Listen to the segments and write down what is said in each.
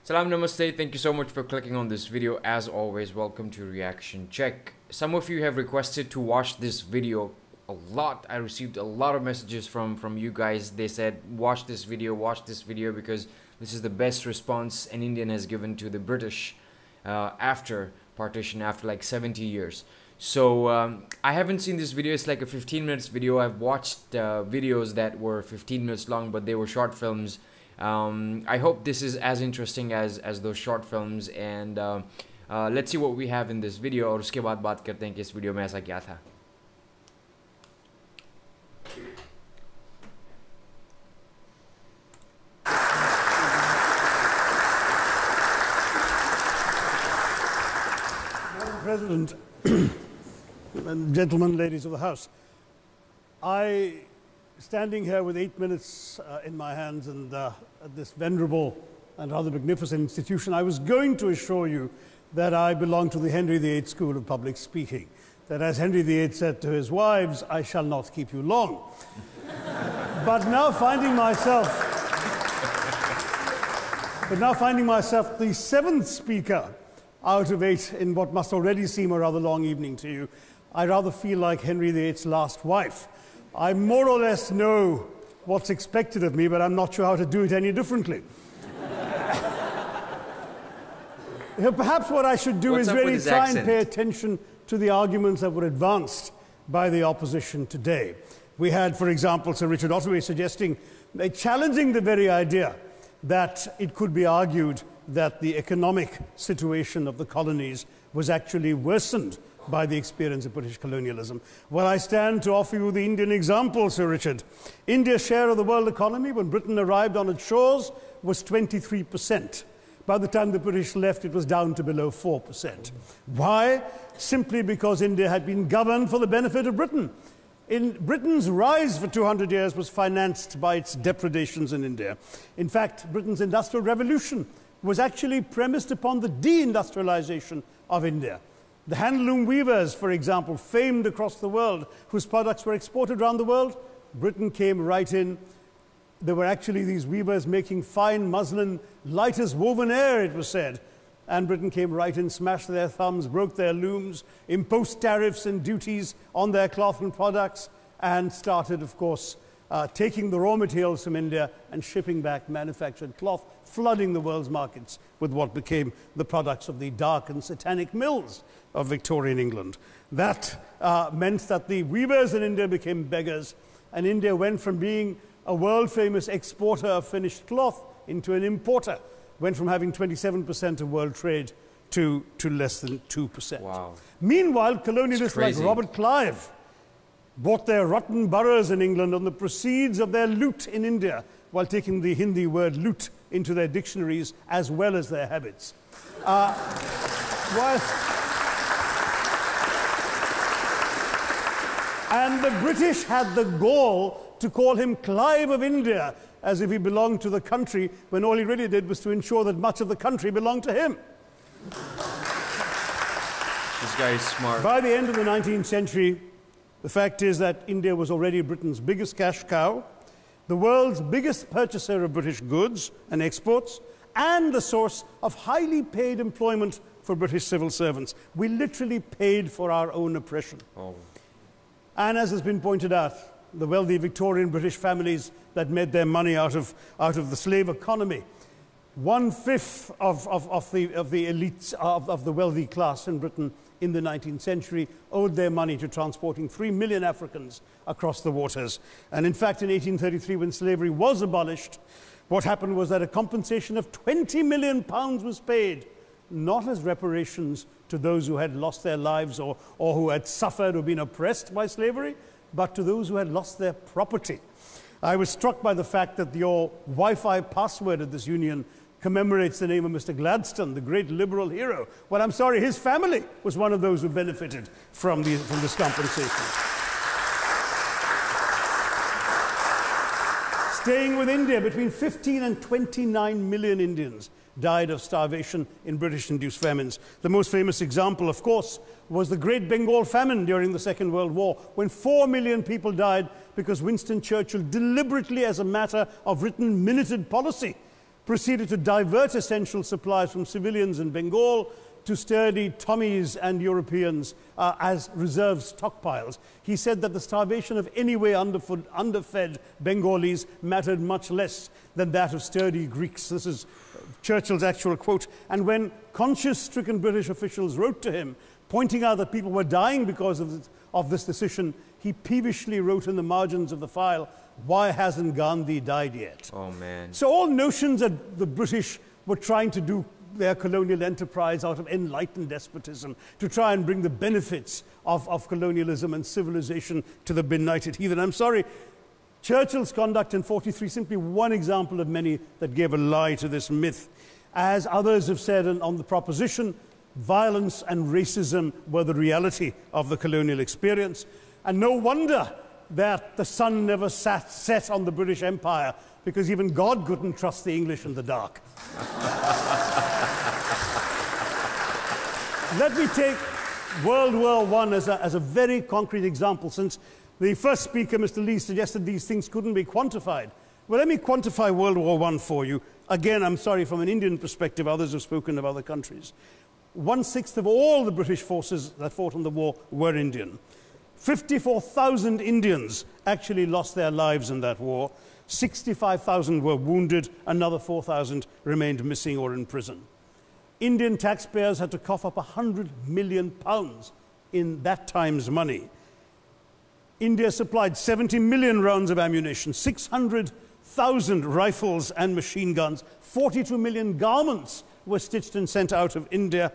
Salam Namaste, thank you so much for clicking on this video. As always, welcome to Reaction Check. Some of you have requested to watch this video a lot. I received a lot of messages from you guys. They said watch this video because this is the best response an Indian has given to the British after partition, after like 70 years. So I haven't seen this video. It's like a 15 minutes video. I've watched videos that were 15 minutes long, but they were short films. I hope this is as interesting as those short films, and let's see what we have in this video और उसके बाद बात करते हैं कि इस video में ऐसा क्या था. Madam President, and gentlemen, ladies of the House, standing here with 8 minutes in my hands and at this venerable and rather magnificent institution, I was going to assure you that I belong to the Henry VIII School of Public Speaking, that as Henry VIII said to his wives, I shall not keep you long. But now finding myself the 7th speaker out of 8 in what must already seem a rather long evening to you, I rather feel like Henry VIII's last wife. I more or less know what's expected of me, but I'm not sure how to do it any differently. Perhaps what I should do is really try and pay attention to the arguments that were advanced by the opposition today. We had, for example, Sir Richard Ottaway suggesting, challenging the very idea that it could be argued that the economic situation of the colonies was actually worsened by the experience of British colonialism. Well, I stand to offer you the Indian example, Sir Richard. India's share of the world economy when Britain arrived on its shores was 23%. By the time the British left, it was down to below 4%. Why? Simply because India had been governed for the benefit of Britain. Britain's rise for 200 years was financed by its depredations in India. In fact, Britain's industrial revolution was actually premised upon the deindustrialization of India. The handloom weavers, for example, famed across the world, whose products were exported around the world, Britain came right in. There were actually these weavers making fine muslin, light as woven air, it was said. And Britain came right in, smashed their thumbs, broke their looms, imposed tariffs and duties on their cloth and products, and started, of course, taking the raw materials from India and shipping back manufactured cloth, flooding the world's markets with what became the products of the dark and satanic mills of Victorian England. That meant that the weavers in India became beggars, and India went from being a world-famous exporter of finished cloth into an importer, went from having 27% of world trade to less than 2%. Wow. Meanwhile, colonialists like Robert Clive bought their rotten boroughs in England on the proceeds of their loot in India, while taking the Hindi word loot into their dictionaries as well as their habits. And the British had the gall to call him Clive of India, as if he belonged to the country, when all he really did was to ensure that much of the country belonged to him. This guy is smart. By the end of the 19th century, the fact is that India was already Britain's biggest cash cow, the world's biggest purchaser of British goods and exports, and the source of highly paid employment for British civil servants. We literally paid for our own oppression. Oh. And as has been pointed out, the wealthy Victorian British families that made their money out of the slave economy, 1/5 of the elites of the wealthy class in Britain in the 19th century owed their money to transporting 3 million Africans across the waters. And in fact, in 1833, when slavery was abolished, what happened was that a compensation of £20 million was paid, not as reparations to those who had lost their lives or who had suffered or been oppressed by slavery, but to those who had lost their property. I was struck by the fact that your Wi-Fi password at this union commemorates the name of Mr. Gladstone, the great liberal hero. Well, I'm sorry, his family was one of those who benefited from this compensation. Staying with India, between 15 and 29 million Indians died of starvation in British-induced famines. The most famous example, of course, was the Great Bengal Famine during the Second World War, when 4 million people died because Winston Churchill deliberately, as a matter of written minuted policy, proceeded to divert essential supplies from civilians in Bengal to sturdy Tommies and Europeans as reserve stockpiles. He said that the starvation of anyway underfed Bengalis mattered much less than that of sturdy Greeks. This is Churchill's actual quote. And when conscience-stricken British officials wrote to him, pointing out that people were dying because of this decision, he peevishly wrote in the margins of the file, "Why hasn't Gandhi died yet?" Oh, man. So all notions that the British were trying to do their colonial enterprise out of enlightened despotism to try and bring the benefits of colonialism and civilization to the benighted heathen. I'm sorry, Churchill's conduct in 43 simply one example of many that gave a lie to this myth. As others have said on the proposition, violence and racism were the reality of the colonial experience. And no wonder that the sun never set on the British Empire, because even God couldn't trust the English in the dark. Let me take World War I as a very concrete example, since the first speaker, Mr. Lee, suggested these things couldn't be quantified. Well, let me quantify World War I for you. Again, I'm sorry, from an Indian perspective, others have spoken of other countries. 1/6 of all the British forces that fought in the war were Indian. 54,000 Indians actually lost their lives in that war. 65,000 were wounded. Another 4,000 remained missing or in prison. Indian taxpayers had to cough up £100 million in that time's money. India supplied 70 million rounds of ammunition, 600,000 rifles and machine guns, 42 million garments were stitched and sent out of India,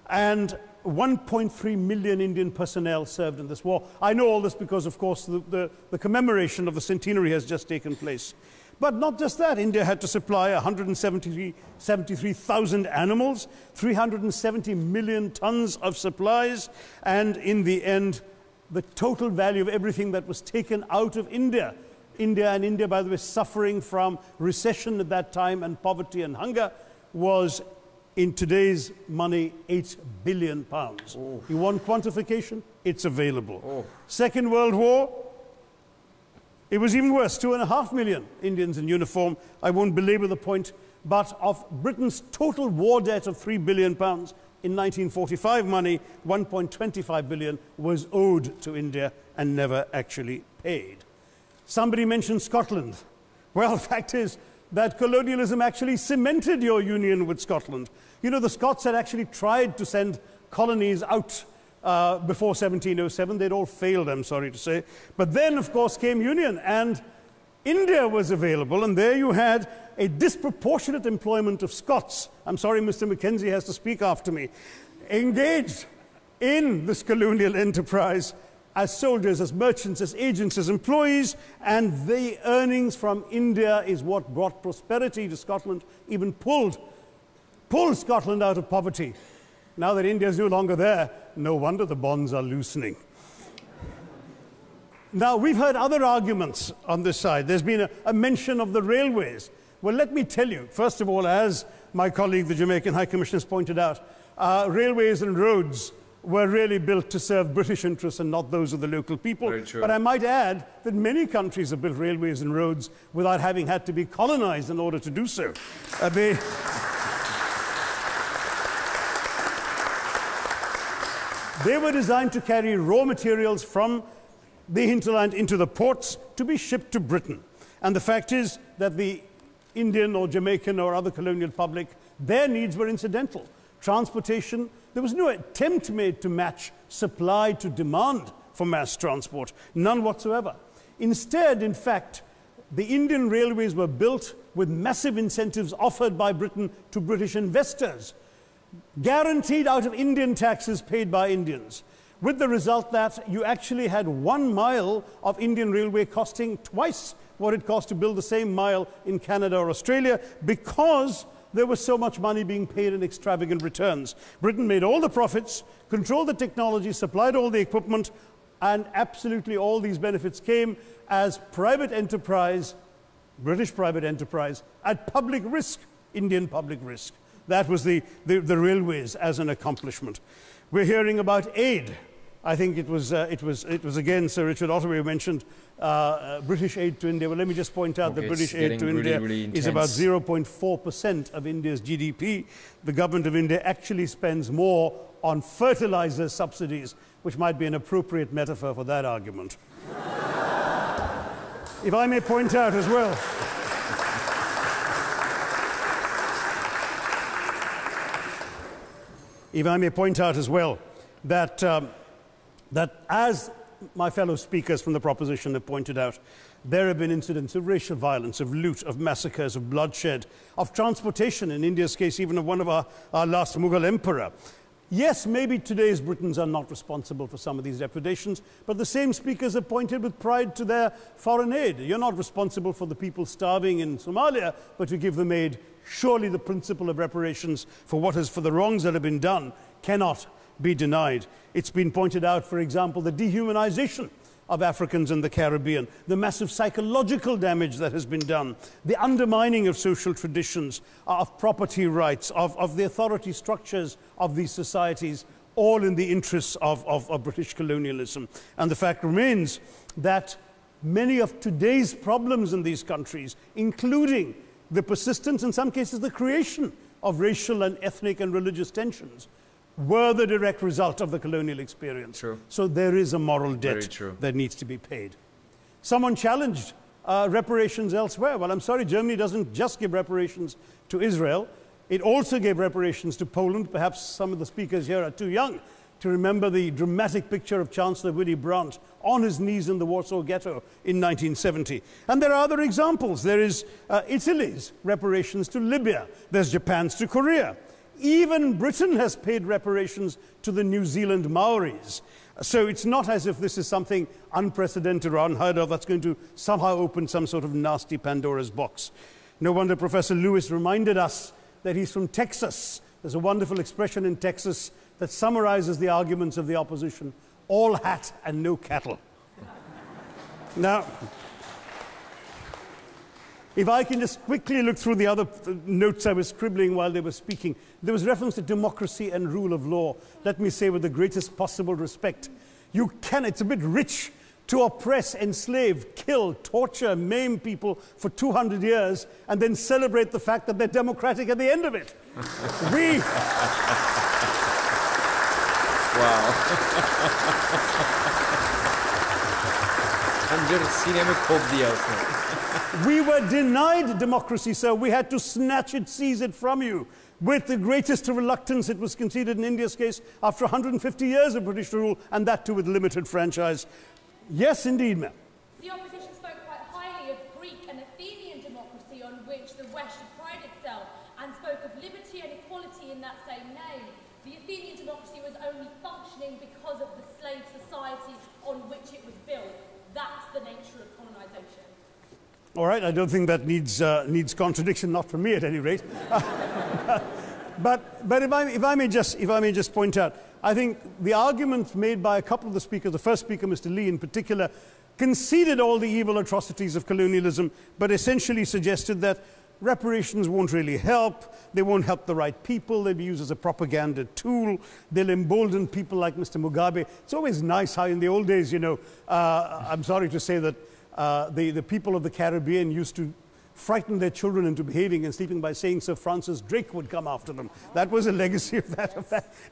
and 1.3 million Indian personnel served in this war. I know all this because, of course, the commemoration of the centenary has just taken place. But not just that, India had to supply 173,000 animals, 370 million tons of supplies, and in the end, the total value of everything that was taken out of India. India, by the way, suffering from recession at that time and poverty and hunger, was, in today's money, £8 billion. Oh. You want quantification? It's available. Oh. Second World War, it was even worse, 2.5 million Indians in uniform. I won't belabor the point, but of Britain's total war debt of £3 billion, in 1945 money, 1.25 billion was owed to India and never actually paid. Somebody mentioned Scotland. Well, the fact is that colonialism actually cemented your union with Scotland. You know, the Scots had actually tried to send colonies out before 1707. They'd all failed, I'm sorry to say. But then, of course, came union, and India was available, and there you had a disproportionate employment of Scots. I'm sorry, Mr. Mackenzie has to speak after me. Engaged in this colonial enterprise as soldiers, as merchants, as agents, as employees, and the earnings from India is what brought prosperity to Scotland, even pulled Scotland out of poverty. Now that India is no longer there, no wonder the bonds are loosening. Now, we've heard other arguments on this side. There's been a mention of the railways. Well, let me tell you, first of all, as my colleague, the Jamaican High Commissioner, has pointed out, railways and roads were really built to serve British interests and not those of the local people. Very true. But I might add that many countries have built railways and roads without having had to be colonized in order to do so. They were designed to carry raw materials from the hinterland into the ports to be shipped to Britain. And the fact is that the Indian or Jamaican or other colonial public, their needs were incidental. Transportation, there was no attempt made to match supply to demand for mass transport, none whatsoever. Instead, in fact, the Indian railways were built with massive incentives offered by Britain to British investors, guaranteed out of Indian taxes paid by Indians, with the result that you actually had 1 mile of Indian railway costing twice what it cost to build the same mile in Canada or Australia, because there was so much money being paid in extravagant returns. Britain made all the profits, controlled the technology, supplied all the equipment, and absolutely all these benefits came as private enterprise, British private enterprise, at public risk, Indian public risk. That was the railways as an accomplishment. We're hearing about aid. I think it was again Sir Richard Ottaway who mentioned British aid to India. Well, let me just point out that British aid to India is about 0.4% of India's GDP. The government of India actually spends more on fertilizer subsidies, which might be an appropriate metaphor for that argument. If I may point out as well, that that as my fellow speakers from the proposition have pointed out, there have been incidents of racial violence, of loot, of massacres, of bloodshed, of transportation, in India's case, even of one of our last Mughal emperor. Yes, maybe today's Britons are not responsible for some of these depredations, but the same speakers have pointed with pride to their foreign aid. You're not responsible for the people starving in Somalia, but you give them aid. Surely the principle of reparations for the wrongs that have been done cannot be denied. It's been pointed out, for example, the dehumanization of Africans in the Caribbean, the massive psychological damage that has been done, the undermining of social traditions, of property rights, of the authority structures of these societies, all in the interests of British colonialism. And the fact remains that many of today's problems in these countries, including the persistence, in some cases the creation of racial and ethnic and religious tensions, were the direct result of the colonial experience. True. So there is a moral debt that needs to be paid. Someone challenged reparations elsewhere. Well, I'm sorry, Germany doesn't just give reparations to Israel. It also gave reparations to Poland. Perhaps some of the speakers here are too young to remember the dramatic picture of Chancellor Willy Brandt on his knees in the Warsaw Ghetto in 1970. And there are other examples. There is Italy's reparations to Libya. There's Japan's to Korea. Even Britain has paid reparations to the New Zealand Maoris. So it's not as if this is something unprecedented or unheard of that's going to somehow open some sort of nasty Pandora's box. No wonder Professor Lewis reminded us that he's from Texas. There's a wonderful expression in Texas that summarizes the arguments of the opposition: all hat and no cattle. Now, if I can just quickly look through the other notes I was scribbling while they were speaking, there was reference to democracy and rule of law. Let me say with the greatest possible respect, it's a bit rich to oppress, enslave, kill, torture, maim people for 200 years and then celebrate the fact that they're democratic at the end of it. Wow. We were denied democracy, sir. We had to snatch it, seize it from you. With the greatest reluctance, it was conceded in India's case after 150 years of British rule, and that too with limited franchise. Yes, indeed, ma'am. The opposition spoke quite highly of Greek and Athenian democracy on which the West should pride itself, and spoke of liberty and equality in that same name. The Athenian democracy was only functioning because of the slave society on which it was built. That's the nature of colonization. All right, I don't think that needs contradiction, not from me at any rate. But if I may just point out, I think the argument made by a couple of the speakers, the first speaker, Mr. Lee in particular, conceded all the evil atrocities of colonialism, but essentially suggested that reparations won't really help. They won't help the right people. They'll be used as a propaganda tool. They'll embolden people like Mr. Mugabe. It's always nice how in the old days, you know, I'm sorry to say that the people of the Caribbean used to frighten their children into behaving and sleeping by saying Sir Francis Drake would come after them. That was a legacy of that.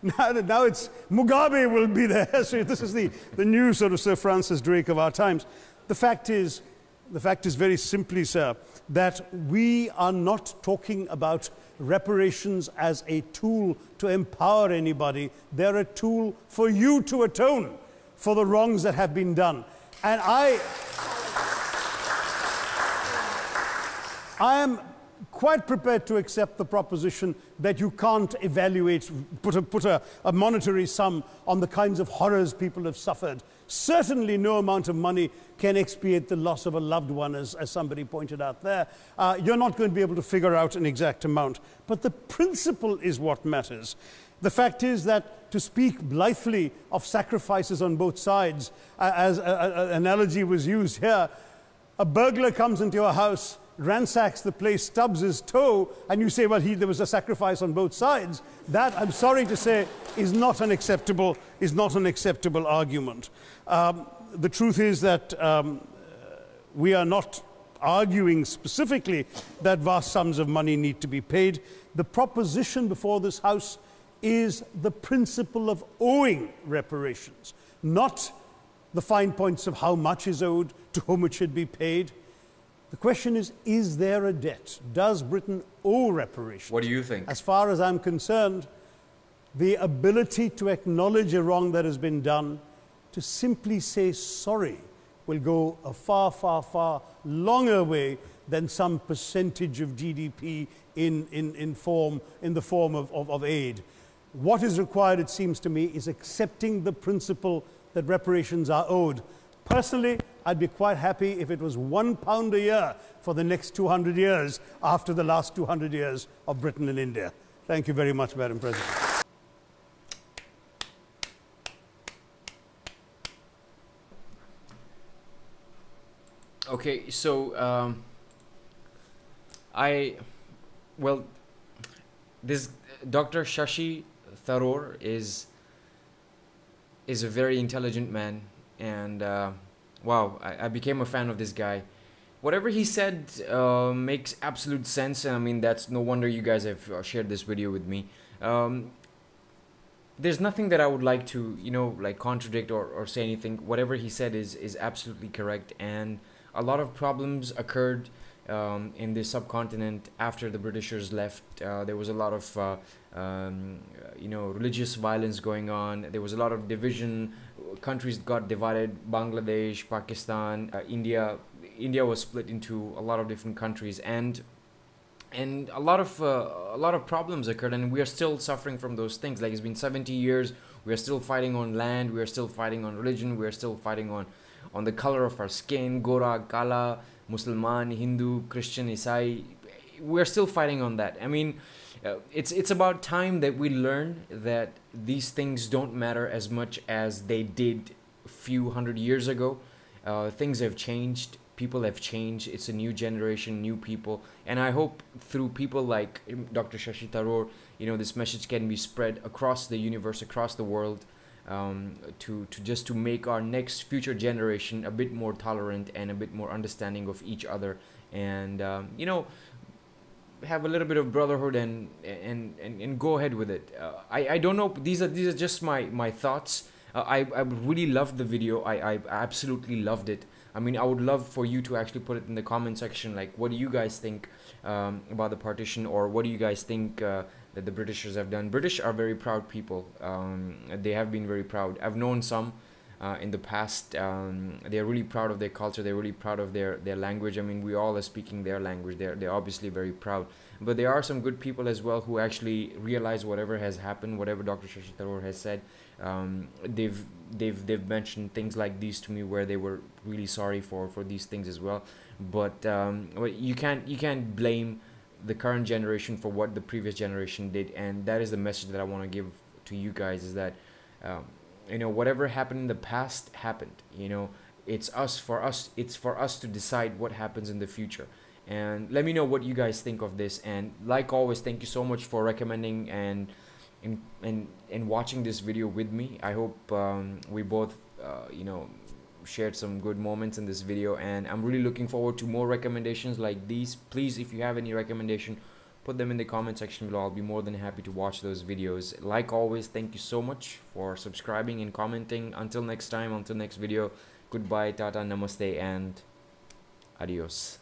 Now it's Mugabe will be there. So this is the new sort of Sir Francis Drake of our times. The fact is very simply, sir, that we are not talking about reparations as a tool to empower anybody. They're a tool for you to atone for the wrongs that have been done. And I am quite prepared to accept the proposition that you can't evaluate, put a monetary sum on the kinds of horrors people have suffered. Certainly no amount of money can expiate the loss of a loved one, as somebody pointed out there. You're not going to be able to figure out an exact amount. But the principle is what matters. The fact is that to speak blithely of sacrifices on both sides, as an analogy was used here, a burglar comes into your house, ransacks the place, stubs his toe, and you say, well, there was a sacrifice on both sides, that, I'm sorry to say, is not an acceptable argument. The truth is that we are not arguing specifically that vast sums of money need to be paid. The proposition before this House is the principle of owing reparations, not the fine points of how much is owed, to whom it should be paid. The question is there a debt? Does Britain owe reparations? What do you think? As far as I'm concerned, the ability to acknowledge a wrong that has been done, to simply say sorry, will go a far, far, far longer way than some percentage of GDP in the form of aid. What is required, it seems to me, is accepting the principle that reparations are owed. Personally, I'd be quite happy if it was £1 a year for the next 200 years after the last 200 years of Britain and India. Thank you very much, Madam President. Okay, so this Dr. Shashi Tharoor is a very intelligent man, and wow, I became a fan of this guy. Whatever he said makes absolute sense, and I mean, that's no wonder you guys have shared this video with me. There's nothing that I would like to, like contradict or say anything. Whatever he said is absolutely correct, and a lot of problems occurred in this subcontinent after the Britishers left. There was a lot of religious violence going on. There was a lot of division. Countries got divided. Bangladesh, Pakistan, India was split into a lot of different countries, and a lot of problems occurred, and we are still suffering from those things. Like, it's been 70 years. We are still fighting on land. We are still fighting on religion. We are still fighting on the color of our skin, Gora, Kala, Musliman, Hindu, Christian, Isai. We're still fighting on that. I mean, it's about time that we learn that these things don't matter as much as they did a few hundred years ago. Things have changed. People have changed. It's a new generation, new people. And I hope through people like Dr. Shashi Tharoor, this message can be spread across the universe, across the world, to make our next future generation a bit more tolerant and a bit more understanding of each other, and have a little bit of brotherhood and go ahead with it. I don't know, these are just my thoughts. I really loved the video. I absolutely loved it. I mean, I would love for you to actually put it in the comment section, like, what do you guys think about the partition, or what do you guys think that the Britishers have done. British are very proud people. They have been very proud. I've known some in the past. They're really proud of their culture. They're really proud of their language. I mean, we all are speaking their language. They're obviously very proud. But there are some good people as well who actually realize whatever has happened, whatever Dr. Shashi Tharoor has said. They've mentioned things like these to me where they were really sorry for these things as well. But you can't blame the current generation for what the previous generation did, and that is the message that I want to give to you guys, is that whatever happened in the past happened. It's for us to decide what happens in the future. And let me know what you guys think of this, and like always, thank you so much for recommending and watching this video with me. I hope we both shared some good moments in this video, and I'm really looking forward to more recommendations like these. Please, if you have any recommendation, put them in the comment section below. I'll be more than happy to watch those videos. Like always, thank you so much for subscribing and commenting. Until next time, until next video, goodbye, tata, namaste, and adios.